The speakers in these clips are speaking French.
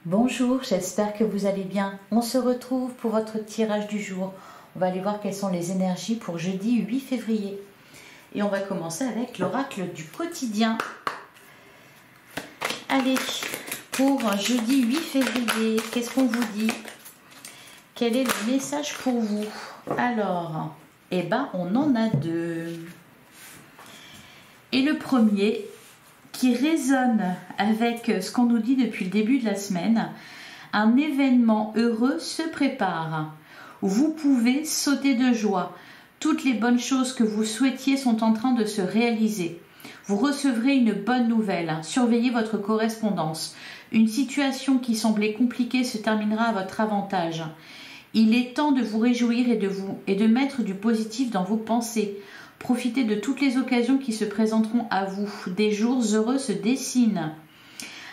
Bonjour, j'espère que vous allez bien. On se retrouve pour votre tirage du jour. On va aller voir quelles sont les énergies pour jeudi 8 février. Et on va commencer avec l'oracle du quotidien. Allez, pour jeudi 8 février, qu'est-ce qu'on vous dit? Quel est le message pour vous? Alors, on en a deux. Et le premier, qui résonne avec ce qu'on nous dit depuis le début de la semaine, un événement heureux se prépare. Vous pouvez sauter de joie. Toutes les bonnes choses que vous souhaitiez sont en train de se réaliser. Vous recevrez une bonne nouvelle. Surveillez votre correspondance. Une situation qui semblait compliquée se terminera à votre avantage. Il est temps de vous réjouir et de mettre du positif dans vos pensées. Profitez de toutes les occasions qui se présenteront à vous. Des jours heureux se dessinent.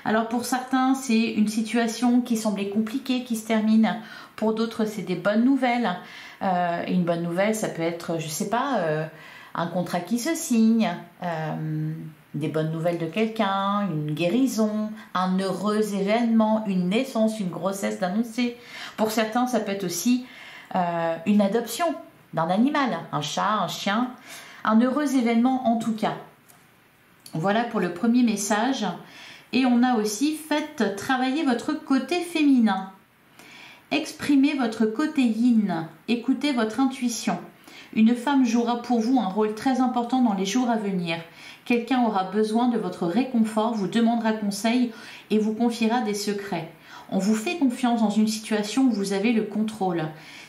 Alors pour certains, c'est une situation qui semblait compliquée qui se termine. Pour d'autres, c'est des bonnes nouvelles. Une bonne nouvelle, ça peut être, je sais pas, un contrat qui se signe, des bonnes nouvelles de quelqu'un, une guérison, un heureux événement, une naissance, une grossesse d'annoncer. Pour certains, ça peut être aussi une adoption d'un animal, un chat, un chien, un heureux événement en tout cas. Voilà pour le premier message. Et on a aussi fait travailler votre côté féminin. Exprimez votre côté yin, écoutez votre intuition. Une femme jouera pour vous un rôle très important dans les jours à venir. Quelqu'un aura besoin de votre réconfort, vous demandera conseil et vous confiera des secrets. On vous fait confiance dans une situation où vous avez le contrôle.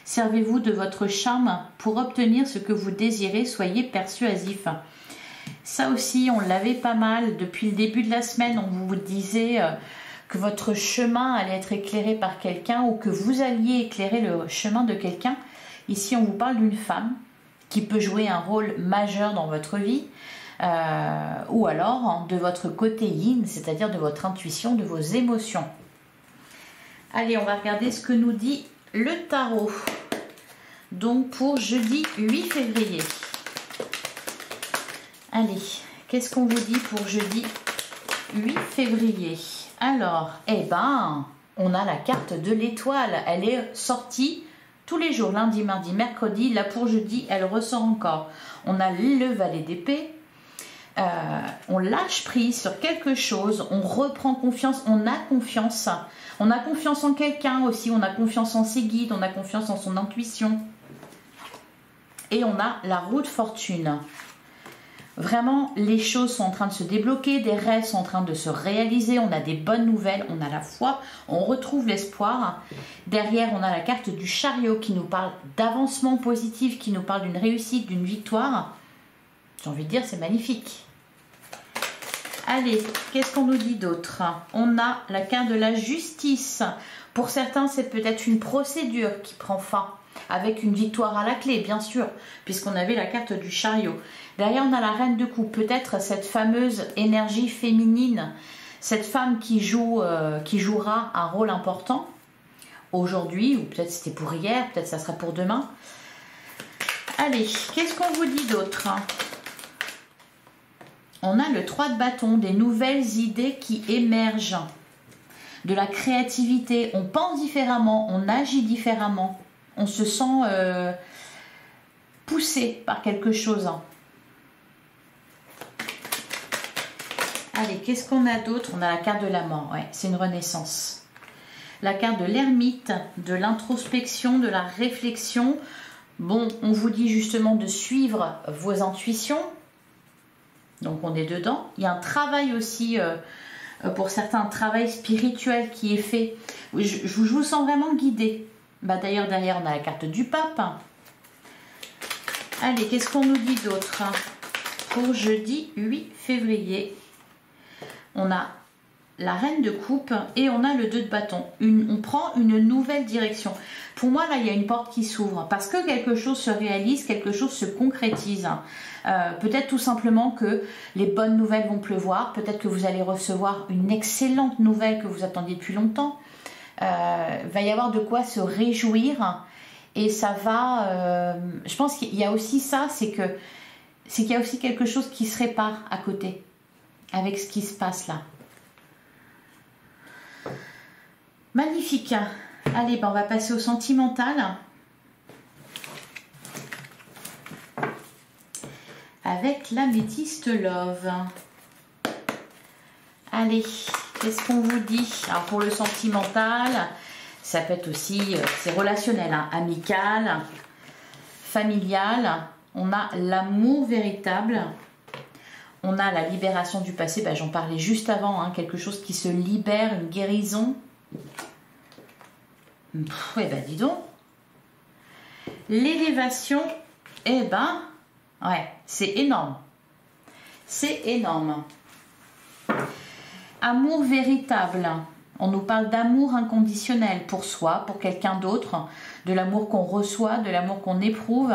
Servez-vous de votre charme pour obtenir ce que vous désirez, soyez persuasif. Ça aussi, on l'avait pas mal depuis le début de la semaine. On vous disait que votre chemin allait être éclairé par quelqu'un ou que vous alliez éclairer le chemin de quelqu'un. Ici, on vous parle d'une femme qui peut jouer un rôle majeur dans votre vie ou alors de votre côté yin, c'est-à-dire de votre intuition, de vos émotions. Allez, on va regarder ce que nous dit le tarot. Donc pour jeudi 8 février. Allez, qu'est-ce qu'on vous dit pour jeudi 8 février? Alors, on a la carte de l'étoile. Elle est sortie tous les jours, lundi, mardi, mercredi. Là pour jeudi, elle ressort encore. On a le valet d'épée. On lâche prise sur quelque chose. On reprend confiance. On a confiance. On a confiance en quelqu'un aussi. On a confiance en ses guides. On a confiance en son intuition. Et on a la roue de fortune. Vraiment, les choses sont en train de se débloquer, des rêves sont en train de se réaliser, on a des bonnes nouvelles, on a la foi, on retrouve l'espoir. Derrière, on a la carte du chariot qui nous parle d'avancement positif, qui nous parle d'une réussite, d'une victoire. J'ai envie de dire, c'est magnifique. Allez, qu'est-ce qu'on nous dit d'autre? On a la carte de la justice. Pour certains, c'est peut-être une procédure qui prend fin, avec une victoire à la clé, bien sûr, puisqu'on avait la carte du chariot. Derrière, on a la reine de coupe, peut-être cette fameuse énergie féminine, cette femme qui jouera un rôle important aujourd'hui, ou peut-être c'était pour hier, peut-être ça sera pour demain. Allez, qu'est-ce qu'on vous dit d'autre? On a le 3 de bâton, des nouvelles idées qui émergent, de la créativité, on pense différemment, on agit différemment, on se sent poussé par quelque chose. Allez, qu'est-ce qu'on a d'autre? On a la carte de la mort, ouais, c'est une renaissance. La carte de l'ermite, de l'introspection, de la réflexion. Bon, on vous dit justement de suivre vos intuitions. Donc on est dedans. Il y a un travail aussi, pour certains, un travail spirituel qui est fait. Je vous sens vraiment guidé. D'ailleurs, derrière, on a la carte du pape. Allez, qu'est-ce qu'on nous dit d'autre? Pour jeudi 8 février. On a la reine de coupe et on a le 2 de bâton. On prend une nouvelle direction. Pour moi, là, il y a une porte qui s'ouvre parce que quelque chose se réalise, quelque chose se concrétise. Peut-être tout simplement que les bonnes nouvelles vont pleuvoir. Peut-être que vous allez recevoir une excellente nouvelle que vous attendiez depuis longtemps. Va y avoir de quoi se réjouir et ça va... je pense qu'il y a aussi ça, c'est qu'il y a aussi quelque chose qui se répare à côté avec ce qui se passe là. Magnifique. Allez, ben on va passer au sentimental. Avec l'améthyste Love. Allez, qu'est-ce qu'on vous dit? Alors pour le sentimental, ça peut être aussi, c'est relationnel, hein, amical, familial. On a l'amour véritable. On a la libération du passé, ben, j'en parlais juste avant, hein, quelque chose qui se libère, une guérison. Eh ben dis donc. L'élévation, eh ben, ouais, c'est énorme. C'est énorme. Amour véritable. On nous parle d'amour inconditionnel pour soi, pour quelqu'un d'autre, de l'amour qu'on reçoit, de l'amour qu'on éprouve.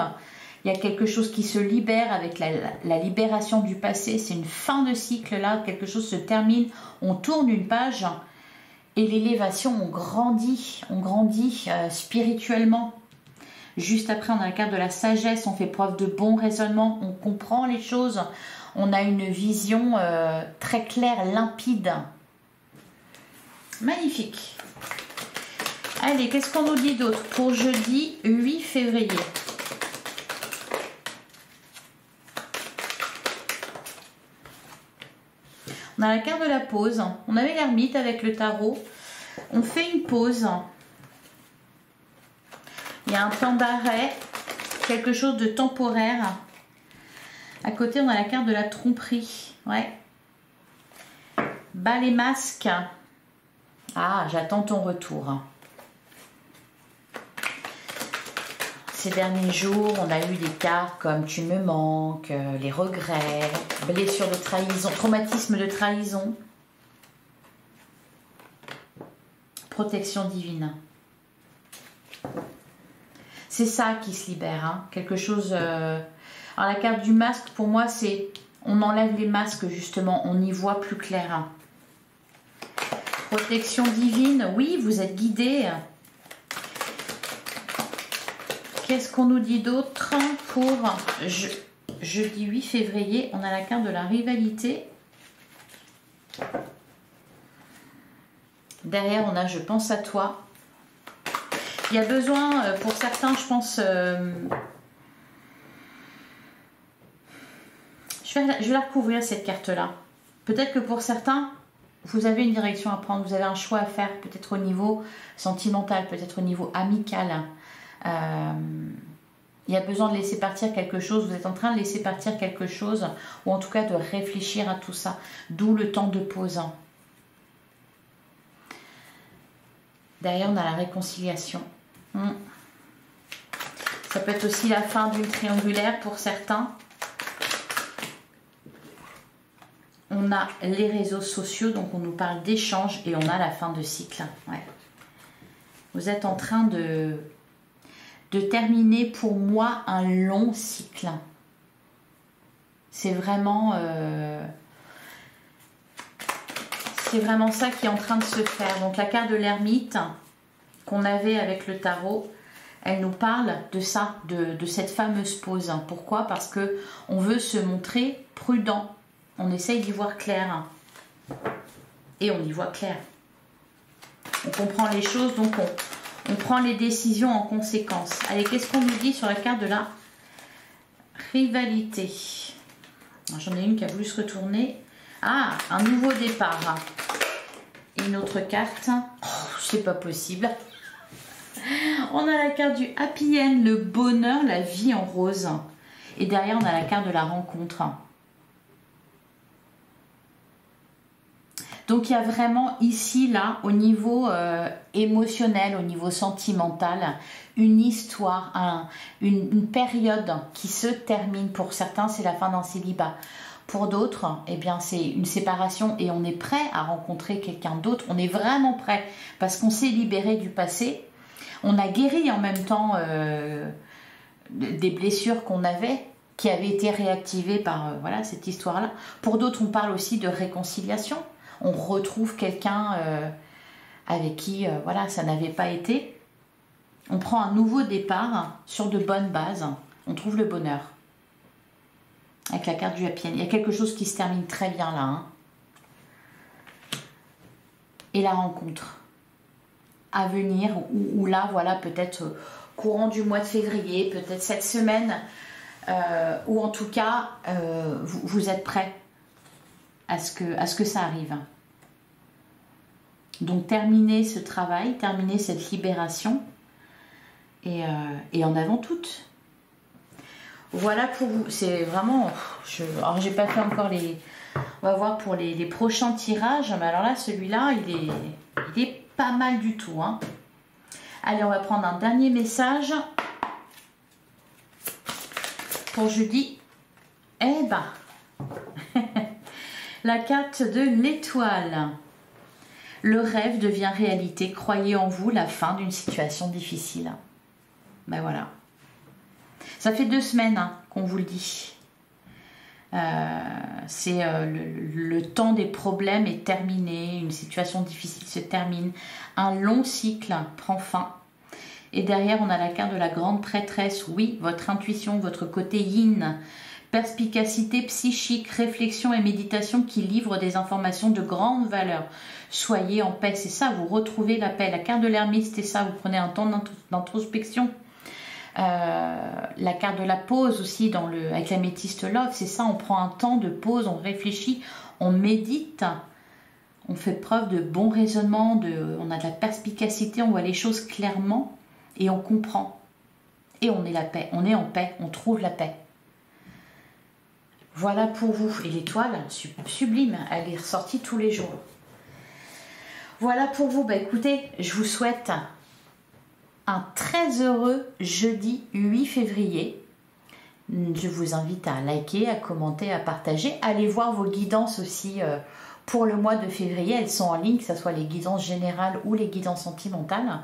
Il y a quelque chose qui se libère avec la libération du passé. C'est une fin de cycle là, quelque chose se termine, on tourne une page et l'élévation, on grandit spirituellement. Juste après, on a la carte de la sagesse, on fait preuve de bon raisonnement, on comprend les choses. On a une vision très claire, limpide. Magnifique. Allez, qu'est-ce qu'on nous dit d'autre pour jeudi 8 février? On a la carte de la pause. On avait l'ermite avec le tarot. On fait une pause. Il y a un temps d'arrêt, quelque chose de temporaire. À côté, on a la carte de la tromperie. Ouais. Bas les masques. Ah, j'attends ton retour. Ces derniers jours, on a eu des cartes comme tu me manques, les regrets, blessures de trahison, traumatisme de trahison, protection divine. C'est ça qui se libère, hein. Quelque chose... Alors la carte du masque, pour moi, c'est... On enlève les masques, justement, on y voit plus clair. Hein. Protection divine, oui, vous êtes guidé. Qu'est-ce qu'on nous dit d'autre pour jeudi 8 février? On a la carte de la rivalité. Derrière, on a je pense à toi. Il y a besoin, pour certains, je pense... je vais la recouvrir, cette carte-là. Peut-être que pour certains, vous avez une direction à prendre, vous avez un choix à faire, peut-être au niveau sentimental, peut-être au niveau amical. Il y a besoin de laisser partir quelque chose, vous êtes en train de laisser partir quelque chose, ou en tout cas de réfléchir à tout ça, d'où le temps de pause. Derrière, on a la réconciliation. Ça peut être aussi la fin d'une triangulaire pour certains. On a les réseaux sociaux, donc on nous parle d'échange, et on a la fin de cycle. Ouais. Vous êtes en train de terminer pour moi un long cycle. C'est vraiment ça qui est en train de se faire. Donc la carte de l'ermite qu'on avait avec le tarot, elle nous parle de ça, de cette fameuse pause. Pourquoi? Parce que on veut se montrer prudent. On essaye d'y voir clair. Et on y voit clair. On comprend les choses, donc on prend les décisions en conséquence. Allez, qu'est-ce qu'on nous dit sur la carte de la rivalité? J'en ai une qui a voulu se retourner. Ah, un nouveau départ. Et une autre carte. Oh, c'est pas possible. On a la carte du happy end, le bonheur, la vie en rose. Et derrière, on a la carte de la rencontre. Donc il y a vraiment ici, là, au niveau émotionnel, au niveau sentimental, une histoire, une période qui se termine. Pour certains, c'est la fin d'un célibat. Pour d'autres, eh bien, c'est une séparation et on est prêt à rencontrer quelqu'un d'autre. On est vraiment prêt parce qu'on s'est libéré du passé. On a guéri en même temps des blessures qu'on avait, qui avaient été réactivées par voilà, cette histoire-là. Pour d'autres, on parle aussi de réconciliation. On retrouve quelqu'un avec qui voilà, ça n'avait pas été. On prend un nouveau départ sur de bonnes bases. On trouve le bonheur. Avec la carte du happy end. Il y a quelque chose qui se termine très bien là. Hein. Et la rencontre. à venir, ou là, voilà, peut-être courant du mois de février, peut-être cette semaine, ou en tout cas, vous êtes prêts à ce que ça arrive. Donc terminez ce travail, terminez cette libération, et en avant toutes. Voilà pour vous. C'est vraiment... alors j'ai pas fait encore les... On va voir pour les prochains tirages. Mais alors là, celui-là, il est pas mal du tout. Hein. Allez, on va prendre un dernier message. Pour jeudi. Eh ben, la carte de l'étoile. Le rêve devient réalité. Croyez en vous, la fin d'une situation difficile. Ben voilà. Ça fait 2 semaines hein, qu'on vous le dit. C'est le temps des problèmes est terminé. Une situation difficile se termine. Un long cycle prend fin. Et derrière, on a la carte de la grande prêtresse. Oui, votre intuition, votre côté yin. Perspicacité psychique, réflexion et méditation qui livrent des informations de grande valeur. Soyez en paix, c'est ça, vous retrouvez la paix. La carte de l'ermite, c'est ça, vous prenez un temps d'introspection. La carte de la pause aussi avec l'améthyste love, c'est ça, on prend un temps de pause, on réfléchit, on médite, on fait preuve de bon raisonnement, on a de la perspicacité, on voit les choses clairement et on comprend. Et on est la paix, on est en paix, on trouve la paix. Voilà pour vous. Et l'étoile, sublime, elle est ressortie tous les jours. Voilà pour vous. Bah, écoutez, je vous souhaite un très heureux jeudi 8 février. Je vous invite à liker, à commenter, à partager. Allez voir vos guidances aussi pour le mois de février. Elles sont en ligne, que ce soit les guidances générales ou les guidances sentimentales.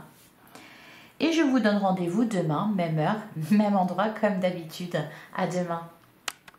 Et je vous donne rendez-vous demain, même heure, même endroit, comme d'habitude. À demain.